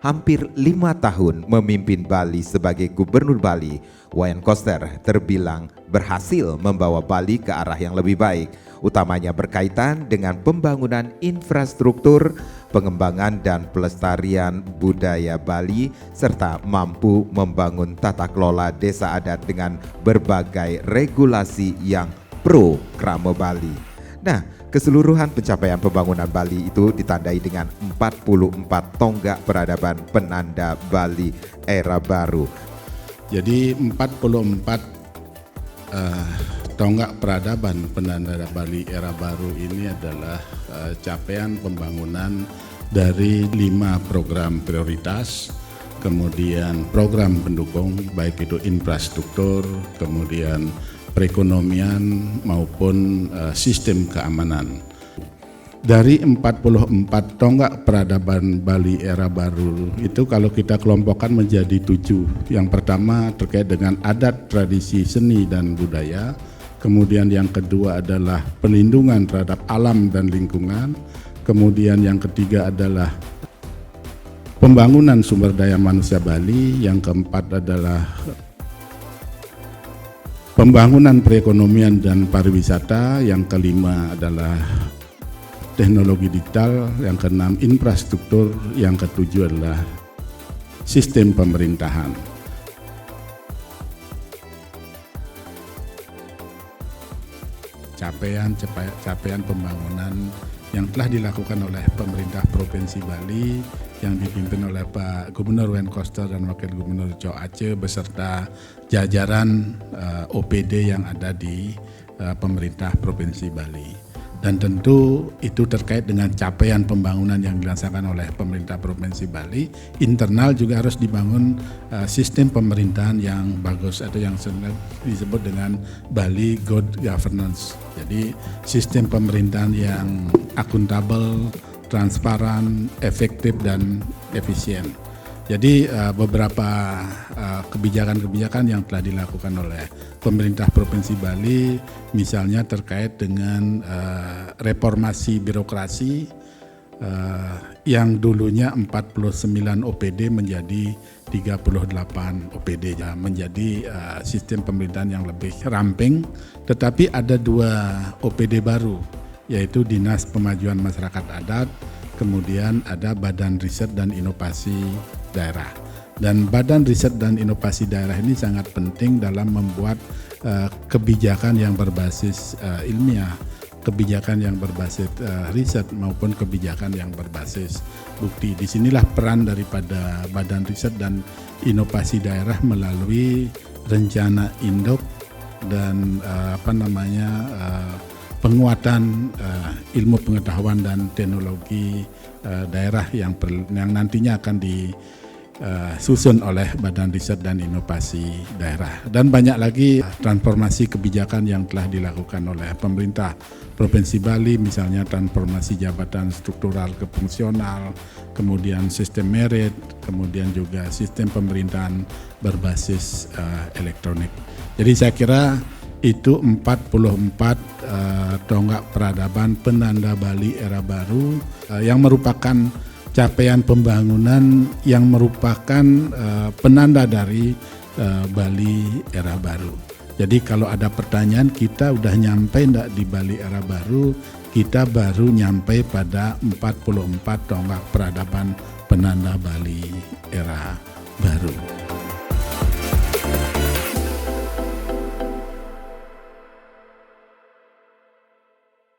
hampir 5 tahun memimpin Bali sebagai Gubernur Bali, Wayan Koster terbilang berhasil membawa Bali ke arah yang lebih baik, utamanya berkaitan dengan pembangunan infrastruktur, pengembangan dan pelestarian budaya Bali, serta mampu membangun tata kelola desa adat dengan berbagai regulasi yang pro Krama Bali. Nah, keseluruhan pencapaian pembangunan Bali itu ditandai dengan 44 tonggak peradaban penanda Bali era baru. Jadi 44 tonggak peradaban penanda Bali era baru ini adalah capaian pembangunan dari 5 program prioritas, kemudian program pendukung baik itu infrastruktur, kemudian perekonomian maupun sistem keamanan. Dari 44 tonggak peradaban Bali era baru itu kalau kita kelompokkan menjadi 7. Yang pertama terkait dengan adat, tradisi, seni dan budaya. Kemudian yang kedua adalah perlindungan terhadap alam dan lingkungan. Kemudian yang ketiga adalah pembangunan sumber daya manusia Bali. Yang keempat adalah pembangunan perekonomian dan pariwisata. Yang kelima adalah teknologi digital. Yang keenam infrastruktur. Yang ketujuh adalah sistem pemerintahan. Capaian pembangunan yang telah dilakukan oleh pemerintah Provinsi Bali yang dipimpin oleh Pak Gubernur Wayan Koster dan Wakil Gubernur Chao Aceh beserta jajaran OPD yang ada di pemerintah Provinsi Bali. Dan tentu itu terkait dengan capaian pembangunan yang dilaksanakan oleh pemerintah Provinsi Bali. Internal juga harus dibangun sistem pemerintahan yang bagus atau yang disebut dengan Bali Good Governance. Jadi sistem pemerintahan yang akuntabel, transparan, efektif dan efisien. Jadi beberapa kebijakan-kebijakan yang telah dilakukan oleh pemerintah Provinsi Bali, misalnya terkait dengan reformasi birokrasi yang dulunya 49 OPD menjadi 38 OPD, menjadi sistem pemerintahan yang lebih ramping. Tetapi ada 2 OPD baru, yaitu Dinas Pemajuan Masyarakat Adat, kemudian ada Badan Riset dan Inovasi Daerah. Dan Badan Riset dan Inovasi Daerah ini sangat penting dalam membuat kebijakan yang berbasis ilmiah, kebijakan yang berbasis riset maupun kebijakan yang berbasis bukti. Disinilah peran daripada Badan Riset dan Inovasi Daerah melalui rencana induk dan penguatan ilmu pengetahuan dan teknologi daerah yang nantinya akan disusun oleh Badan Riset dan Inovasi Daerah. Dan banyak lagi transformasi kebijakan yang telah dilakukan oleh pemerintah Provinsi Bali, misalnya transformasi jabatan struktural ke fungsional, kemudian sistem merit, kemudian juga sistem pemerintahan berbasis elektronik. Jadi saya kira itu 44 tonggak peradaban penanda Bali era baru yang merupakan capaian pembangunan yang merupakan penanda dari Bali era baru. Jadi kalau ada pertanyaan kita udah nyampe enggak di Bali era baru, kita baru nyampe pada 44 tonggak peradaban penanda Bali era baru.